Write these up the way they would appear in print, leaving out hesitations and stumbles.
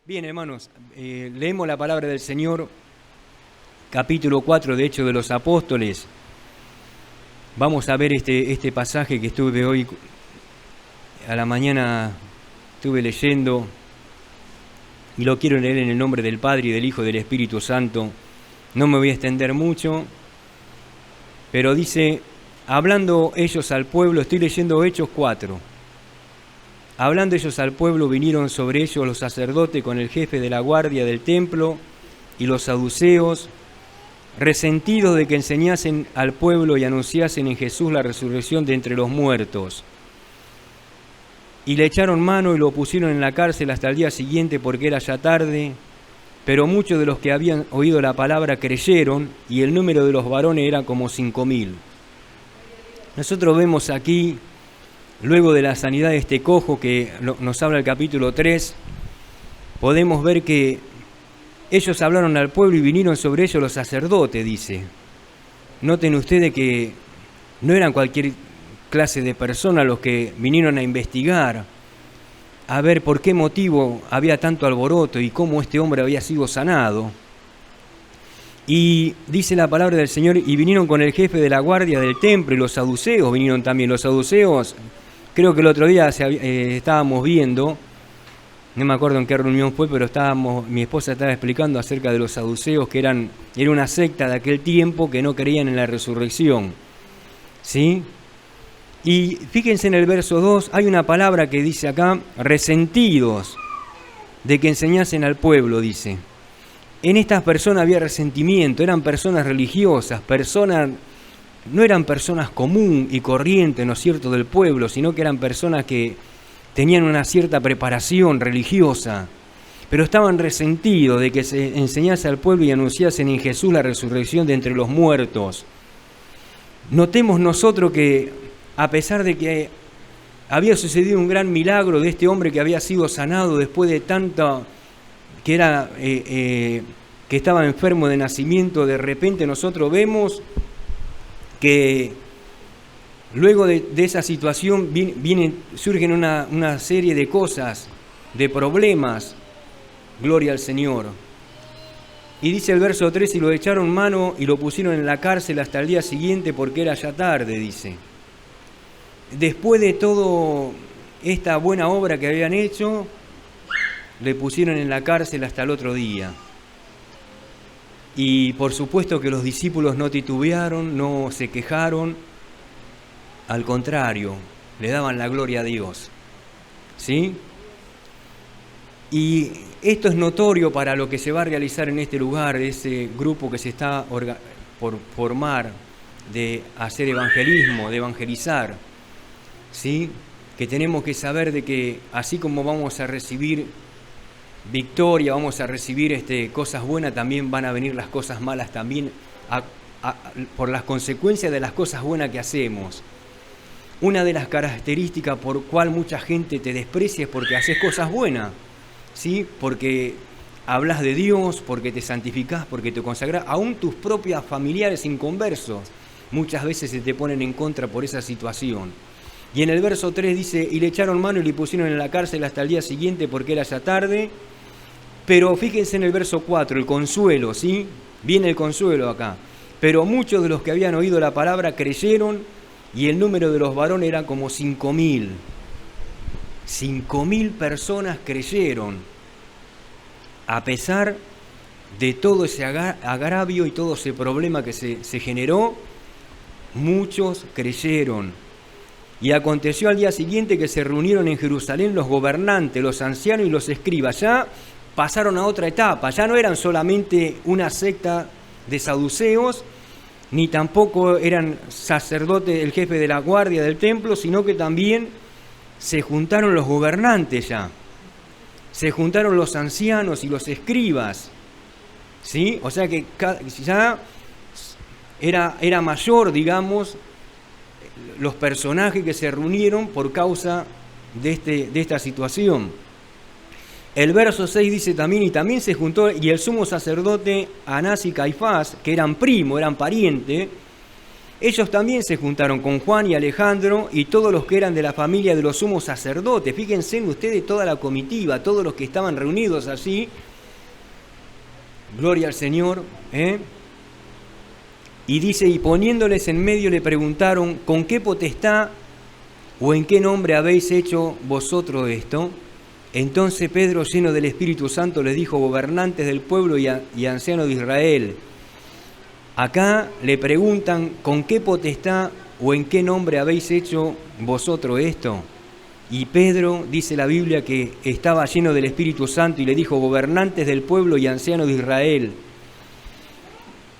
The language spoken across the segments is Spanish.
Bien, hermanos, leemos la palabra del Señor, capítulo 4 de Hechos de los Apóstoles. Vamos a ver este pasaje que estuve hoy a la mañana, estuve leyendo, y lo quiero leer en el nombre del Padre y del Hijo y del Espíritu Santo. No me voy a extender mucho, pero dice, hablando ellos al pueblo, estoy leyendo Hechos 4. Hablando ellos al pueblo, vinieron sobre ellos los sacerdotes con el jefe de la guardia del templo y los saduceos, resentidos de que enseñasen al pueblo y anunciasen en Jesús la resurrección de entre los muertos. Y le echaron mano y lo pusieron en la cárcel hasta el día siguiente porque era ya tarde, pero muchos de los que habían oído la palabra creyeron y el número de los varones era como 5.000. Nosotros vemos aquí, luego de la sanidad de este cojo que nos habla el capítulo 3, podemos ver que ellos hablaron al pueblo y vinieron sobre ellos los sacerdotes, dice. Noten ustedes que no eran cualquier clase de personas los que vinieron a investigar, a ver por qué motivo había tanto alboroto y cómo este hombre había sido sanado. Y dice la palabra del Señor, y vinieron con el jefe de la guardia del templo y los saduceos vinieron también. Los saduceos, creo que el otro día estábamos viendo, no me acuerdo en qué reunión fue, pero mi esposa estaba explicando acerca de los saduceos, que era una secta de aquel tiempo que no creían en la resurrección. ¿Sí? Y fíjense en el verso 2, hay una palabra que dice acá, resentidos de que enseñasen al pueblo, dice. En estas personas había resentimiento, eran personas religiosas, no eran personas común y corriente, ¿no es cierto?, del pueblo, sino que eran personas que tenían una cierta preparación religiosa, pero estaban resentidos de que se enseñase al pueblo y anunciasen en Jesús la resurrección de entre los muertos. Notemos nosotros que, a pesar de que había sucedido un gran milagro de este hombre que había sido sanado después de tanto que estaba enfermo de nacimiento, de repente nosotros vemos que luego de esa situación surgen una serie de cosas, de problemas, gloria al Señor. Y dice el verso 3, y lo echaron mano y lo pusieron en la cárcel hasta el día siguiente porque era ya tarde, dice. Después de toda esta buena obra que habían hecho, le pusieron en la cárcel hasta el otro día. Y por supuesto que los discípulos no titubearon, no se quejaron, al contrario, le daban la gloria a Dios. ¿Sí? Y esto es notorio para lo que se va a realizar en este lugar, ese grupo que se está por formar de hacer evangelismo, de evangelizar. ¿Sí? Que tenemos que saber de que así como vamos a recibir victoria, vamos a recibir cosas buenas, también van a venir las cosas malas también por las consecuencias de las cosas buenas que hacemos. Una de las características por cual mucha gente te desprecia es porque haces cosas buenas, ¿sí? Porque hablas de Dios, porque te santificás, porque te consagrás. Aún tus propios familiares inconversos muchas veces se te ponen en contra por esa situación. Y en el verso 3 dice, y le echaron mano y le pusieron en la cárcel hasta el día siguiente porque era ya tarde. Pero fíjense en el verso 4, el consuelo, ¿sí? Viene el consuelo acá. Pero muchos de los que habían oído la palabra creyeron y el número de los varones era como 5.000. 5.000 personas creyeron. A pesar de todo ese agravio y todo ese problema que se generó, muchos creyeron. Y aconteció al día siguiente que se reunieron en Jerusalén los gobernantes, los ancianos y los escribas. Ya pasaron a otra etapa, ya no eran solamente una secta de saduceos, ni tampoco eran sacerdotes, el jefe de la guardia del templo, sino que también se juntaron los gobernantes ya. Se juntaron los ancianos y los escribas. ¿Sí? O sea que ya era mayor, digamos, los personajes que se reunieron por causa de esta situación. El verso 6 dice también, y también se juntó, y el sumo sacerdote Anás y Caifás, que eran primos, eran parientes, ellos también se juntaron con Juan y Alejandro y todos los que eran de la familia de los sumos sacerdotes. Fíjense en ustedes toda la comitiva, todos los que estaban reunidos allí. Gloria al Señor. Y dice, y poniéndoles en medio le preguntaron, ¿con qué potestad o en qué nombre habéis hecho vosotros esto? Entonces Pedro, lleno del Espíritu Santo, les dijo, gobernantes del pueblo y ancianos de Israel. Acá le preguntan, ¿con qué potestad o en qué nombre habéis hecho vosotros esto? Y Pedro, dice la Biblia, que estaba lleno del Espíritu Santo y le dijo, gobernantes del pueblo y ancianos de Israel.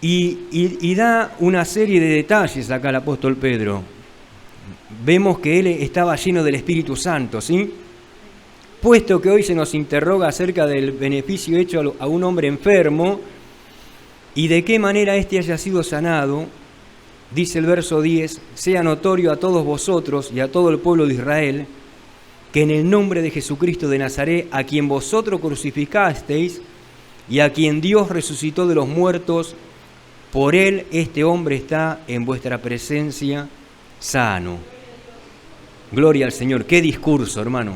Y da una serie de detalles acá el apóstol Pedro. Vemos que él estaba lleno del Espíritu Santo, ¿sí? Puesto que hoy se nos interroga acerca del beneficio hecho a un hombre enfermo y de qué manera éste haya sido sanado, dice el verso 10, sea notorio a todos vosotros y a todo el pueblo de Israel, que en el nombre de Jesucristo de Nazaret, a quien vosotros crucificasteis y a quien Dios resucitó de los muertos, por él este hombre está en vuestra presencia sano. Gloria al Señor. Qué discurso, hermano.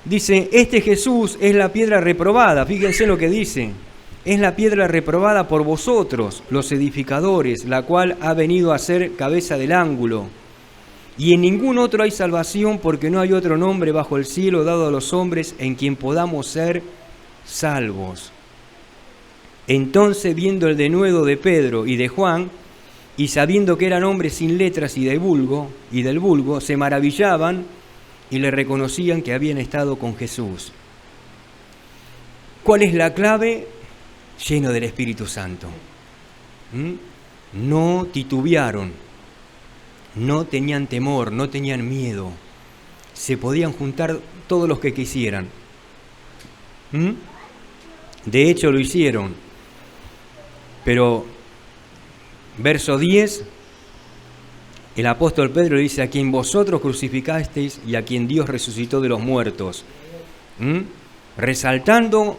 Dice, este Jesús es la piedra reprobada. Fíjense lo que dice. Es la piedra reprobada por vosotros, los edificadores, la cual ha venido a ser cabeza del ángulo. Y en ningún otro hay salvación, porque no hay otro nombre bajo el cielo dado a los hombres en quien podamos ser salvos. Entonces, viendo el denuedo de Pedro y de Juan, y sabiendo que eran hombres sin letras y del vulgo, se maravillaban y le reconocían que habían estado con Jesús. ¿Cuál es la clave? Lleno del Espíritu Santo. No titubearon, no tenían temor, no tenían miedo. Se podían juntar todos los que quisieran. De hecho lo hicieron. Pero, verso 10, el apóstol Pedro dice, a quien vosotros crucificasteis y a quien Dios resucitó de los muertos. Resaltando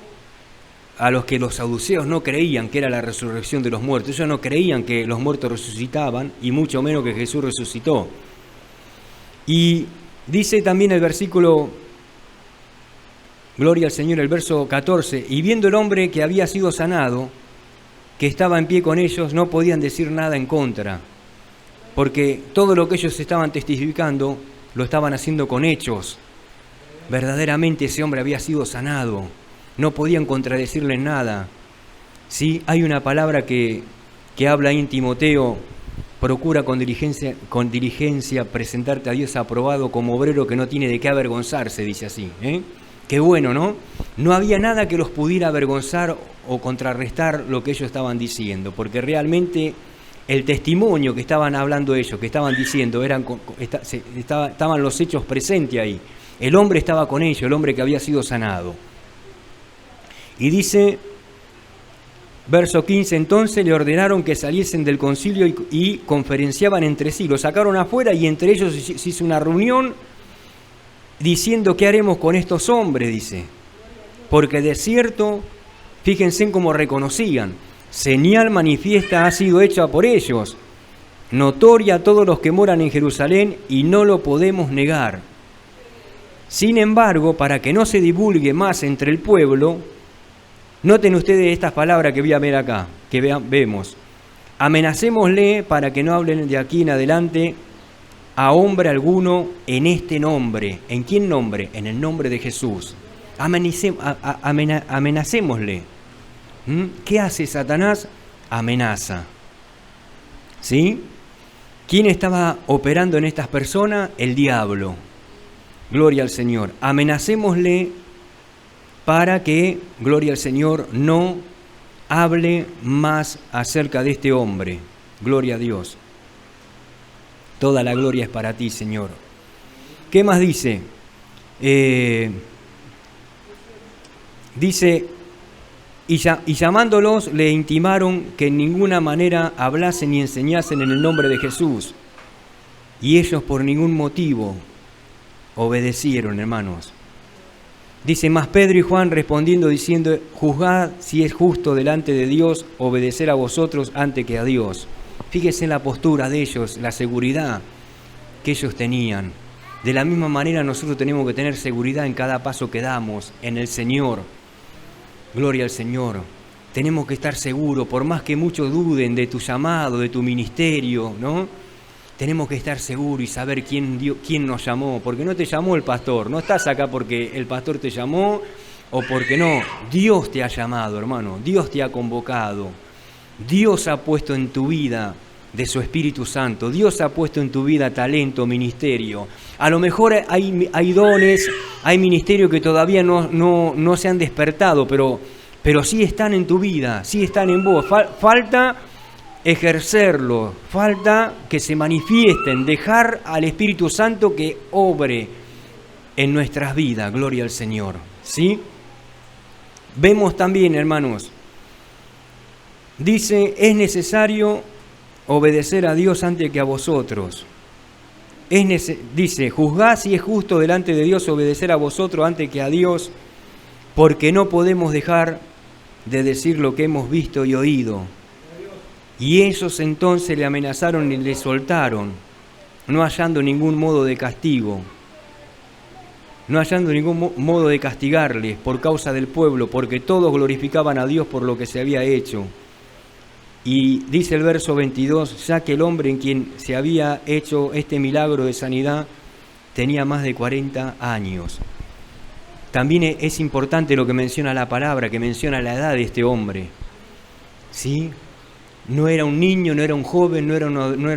a los que los saduceos no creían que era la resurrección de los muertos. Ellos no creían que los muertos resucitaban y mucho menos que Jesús resucitó. Y dice también el versículo, gloria al Señor, el verso 14, y viendo el hombre que había sido sanado, que estaba en pie con ellos, no podían decir nada en contra, porque todo lo que ellos estaban testificando lo estaban haciendo con hechos. Verdaderamente ese hombre había sido sanado, no podían contradecirle nada. Sí, hay una palabra que habla ahí en Timoteo, procura con diligencia presentarte a Dios aprobado como obrero que no tiene de qué avergonzarse, dice así. Qué bueno, ¿no? No había nada que los pudiera avergonzar o contrarrestar lo que ellos estaban diciendo, porque realmente el testimonio que estaban hablando ellos, que estaban diciendo, estaban los hechos presentes ahí. El hombre estaba con ellos, el hombre que había sido sanado. Y dice, verso 15, entonces le ordenaron que saliesen del concilio y conferenciaban entre sí. Lo sacaron afuera y entre ellos se hizo una reunión diciendo, ¿qué haremos con estos hombres? Dice, porque de cierto, fíjense en cómo reconocían, señal manifiesta ha sido hecha por ellos, notoria a todos los que moran en Jerusalén, y no lo podemos negar. Sin embargo, para que no se divulgue más entre el pueblo, noten ustedes estas palabras que voy a ver acá, que vemos. Amenacémosle para que no hablen de aquí en adelante a hombre alguno en este nombre. ¿En quién nombre? En el nombre de Jesús. Amenacémosle. ¿Qué hace Satanás? Amenaza. ¿Sí? ¿Quién estaba operando en estas personas? El diablo. Gloria al Señor. Amenacémosle para que, gloria al Señor, no hable más acerca de este hombre. Gloria a Dios. Toda la gloria es para ti, Señor. ¿Qué más dice? Dice, y llamándolos le intimaron que en ninguna manera hablasen ni enseñasen en el nombre de Jesús. Y ellos por ningún motivo obedecieron, hermanos. Dice, más Pedro y Juan respondiendo diciendo, juzgad si es justo delante de Dios obedecer a vosotros antes que a Dios. Fíjese en la postura de ellos, la seguridad que ellos tenían. De la misma manera nosotros tenemos que tener seguridad en cada paso que damos, en el Señor. Gloria al Señor. Tenemos que estar seguros, por más que muchos duden de tu llamado, de tu ministerio, ¿no? Tenemos que estar seguros y saber quién nos llamó, porque no te llamó el pastor, no estás acá porque el pastor te llamó o porque no. Dios te ha llamado, hermano, Dios te ha convocado. Dios ha puesto en tu vida de su Espíritu Santo. Dios ha puesto en tu vida talento, ministerio. A lo mejor hay dones, hay ministerios que todavía no se han despertado, pero sí están en tu vida, sí están en vos. Falta ejercerlo, falta que se manifiesten, dejar al Espíritu Santo que obre en nuestras vidas. Gloria al Señor. ¿Sí? Vemos también, hermanos, dice, es necesario obedecer a Dios antes que a vosotros. Dice, juzgad si es justo delante de Dios obedecer a vosotros antes que a Dios, porque no podemos dejar de decir lo que hemos visto y oído. Y ellos entonces le amenazaron y le soltaron, no hallando ningún modo de castigo, no hallando ningún modo de castigarles por causa del pueblo, porque todos glorificaban a Dios por lo que se había hecho. Y dice el verso 22, ya que el hombre en quien se había hecho este milagro de sanidad tenía más de 40 años. También es importante lo que menciona la palabra, que menciona la edad de este hombre. ¿Sí? No era un niño, no era un joven, no era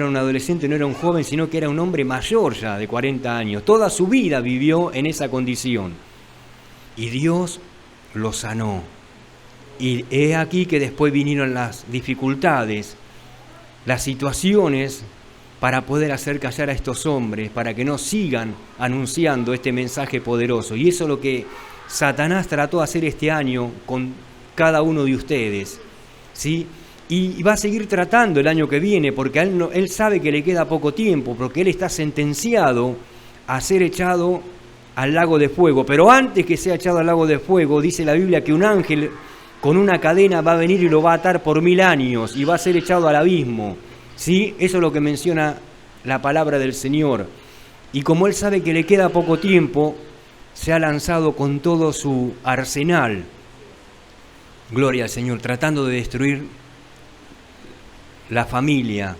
un adolescente, no era un joven, sino que era un hombre mayor ya, de 40 años. Toda su vida vivió en esa condición. Y Dios lo sanó. Y es aquí que después vinieron las dificultades, las situaciones para poder hacer callar a estos hombres, para que no sigan anunciando este mensaje poderoso. Y eso es lo que Satanás trató de hacer este año con cada uno de ustedes, ¿sí? Y va a seguir tratando el año que viene, porque él sabe que le queda poco tiempo, porque él está sentenciado a ser echado al lago de fuego. Pero antes que sea echado al lago de fuego, dice la Biblia que un ángel con una cadena va a venir y lo va a atar por 1000 años y va a ser echado al abismo. ¿Sí? Eso es lo que menciona la palabra del Señor. Y como él sabe que le queda poco tiempo, se ha lanzado con todo su arsenal, gloria al Señor, tratando de destruir la familia,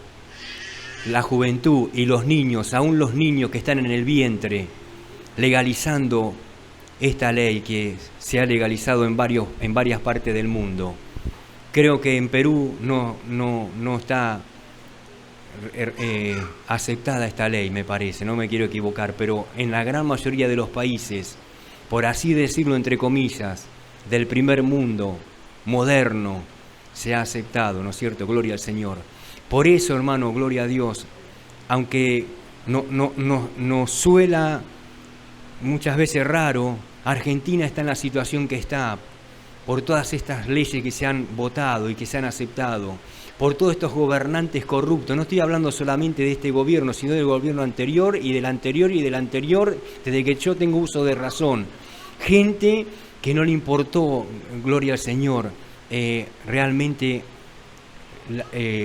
la juventud y los niños, aún los niños que están en el vientre, legalizando esta ley que se ha legalizado en varias partes del mundo. Creo que en Perú no está aceptada esta ley, me parece, no me quiero equivocar, pero en la gran mayoría de los países, por así decirlo entre comillas, del primer mundo moderno, se ha aceptado, ¿no es cierto? Gloria al Señor. Por eso, hermano, gloria a Dios, aunque nos suela muchas veces raro, Argentina está en la situación que está, por todas estas leyes que se han votado y que se han aceptado, por todos estos gobernantes corruptos. No estoy hablando solamente de este gobierno, sino del gobierno anterior y del anterior y del anterior, desde que yo tengo uso de razón. Gente que no le importó, gloria al Señor, realmente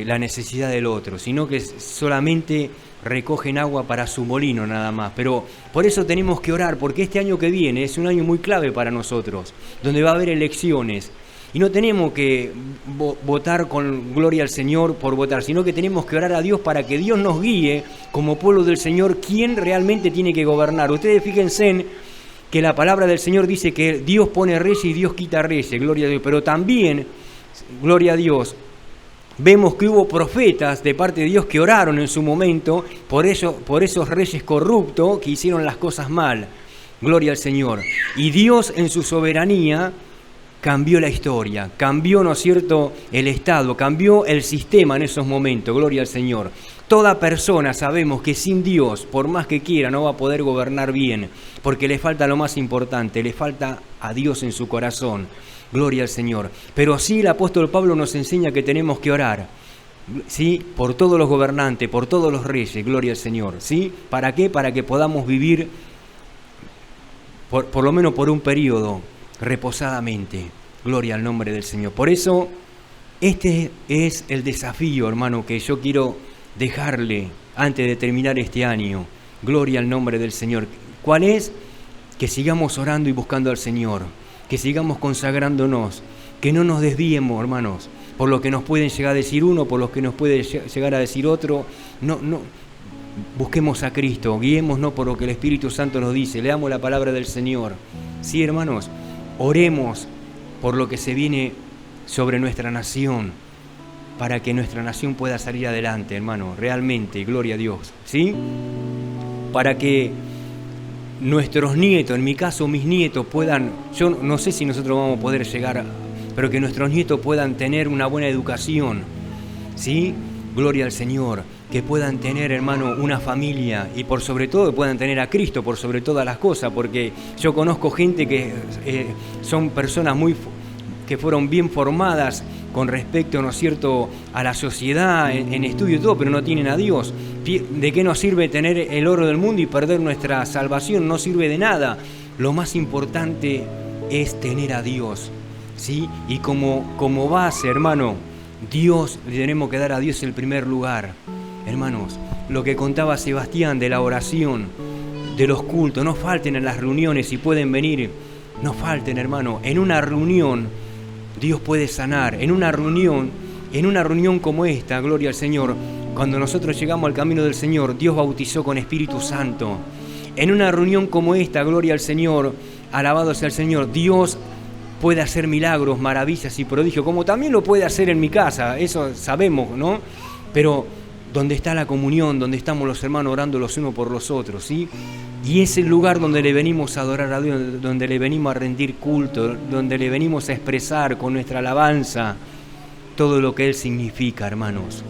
la necesidad del otro, sino que solamente recogen agua para su molino nada más. Pero por eso tenemos que orar, porque este año que viene es un año muy clave para nosotros, donde va a haber elecciones. Y no tenemos que votar con gloria al Señor por votar, sino que tenemos que orar a Dios para que Dios nos guíe como pueblo del Señor quién realmente tiene que gobernar. Ustedes fíjense en que la palabra del Señor dice que Dios pone reyes y Dios quita reyes, gloria a Dios. Pero también, gloria a Dios, vemos que hubo profetas de parte de Dios que oraron en su momento por esos reyes corruptos que hicieron las cosas mal. Gloria al Señor. Y Dios en su soberanía cambió la historia, cambió, ¿no es cierto?, el Estado, cambió el sistema en esos momentos. Gloria al Señor. Toda persona sabemos que sin Dios, por más que quiera, no va a poder gobernar bien, porque le falta lo más importante, le falta a Dios en su corazón. Gloria al Señor. Pero sí el apóstol Pablo nos enseña que tenemos que orar, ¿sí?, por todos los gobernantes, por todos los reyes, gloria al Señor, ¿sí? ¿Para qué? Para que podamos vivir, por lo menos por un periodo, reposadamente. Gloria al nombre del Señor. Por eso Este es el desafío, hermano, que yo quiero dejarle antes de terminar este año. Gloria al nombre del Señor. ¿Cuál es? Que sigamos orando y buscando al Señor, que sigamos consagrándonos, que no nos desviemos, hermanos, por lo que nos pueden llegar a decir uno, por lo que nos puede llegar a decir otro. No, busquemos a Cristo, guiémonos por lo que el Espíritu Santo nos dice, leamos la palabra del Señor. Sí, hermanos, oremos por lo que se viene sobre nuestra nación, para que nuestra nación pueda salir adelante, hermano, realmente, gloria a Dios, ¿sí? Para que nuestros nietos, en mi caso mis nietos, puedan, yo no sé si nosotros vamos a poder llegar, pero que nuestros nietos puedan tener una buena educación, ¿sí? Gloria al Señor, que puedan tener, hermano, una familia y por sobre todo que puedan tener a Cristo por sobre todas las cosas, porque yo conozco gente que son personas que fueron bien formadas con respecto, ¿no es cierto?, a la sociedad, en estudio y todo, pero no tienen a Dios. ¿De qué nos sirve tener el oro del mundo y perder nuestra salvación? No sirve de nada. Lo más importante es tener a Dios, ¿sí? Y como base, hermano, Dios, le tenemos que dar a Dios el primer lugar. Hermanos, lo que contaba Sebastián de la oración, de los cultos, no falten en las reuniones, si pueden venir, no falten, hermano. En una reunión Dios puede sanar, en una reunión como esta, gloria al Señor, cuando nosotros llegamos al camino del Señor, Dios bautizó con Espíritu Santo. En una reunión como esta, gloria al Señor, alabado sea el Señor, Dios puede hacer milagros, maravillas y prodigios, como también lo puede hacer en mi casa, eso sabemos, ¿no? Pero donde está la comunión, donde estamos los hermanos orando los unos por los otros, ¿sí? Y es el lugar donde le venimos a adorar a Dios, donde le venimos a rendir culto, donde le venimos a expresar con nuestra alabanza todo lo que Él significa, hermanos.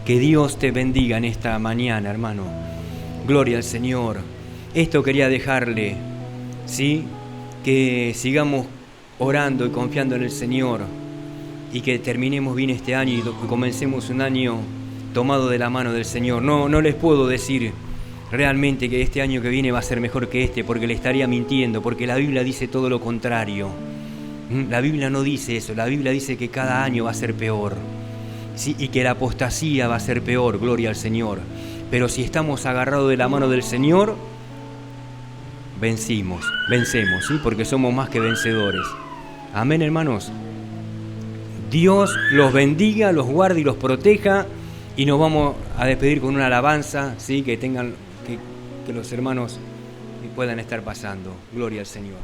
Que Dios te bendiga en esta mañana, hermano. Gloria al Señor. Esto quería dejarle, ¿sí? Que sigamos orando y confiando en el Señor y que terminemos bien este año y comencemos un año tomado de la mano del Señor. No les puedo decir realmente que este año que viene va a ser mejor que este, porque le estaría mintiendo, porque la Biblia dice todo lo contrario. La Biblia no dice eso, la Biblia dice que cada año va a ser peor, ¿sí? Y que la apostasía va a ser peor, gloria al Señor. Pero si estamos agarrados de la mano del Señor, vencemos, ¿sí? Porque somos más que vencedores. Amén, hermanos. Dios los bendiga, los guarde y los proteja. Y nos vamos a despedir con una alabanza, ¿sí? Que los hermanos puedan estar pasando. Gloria al Señor.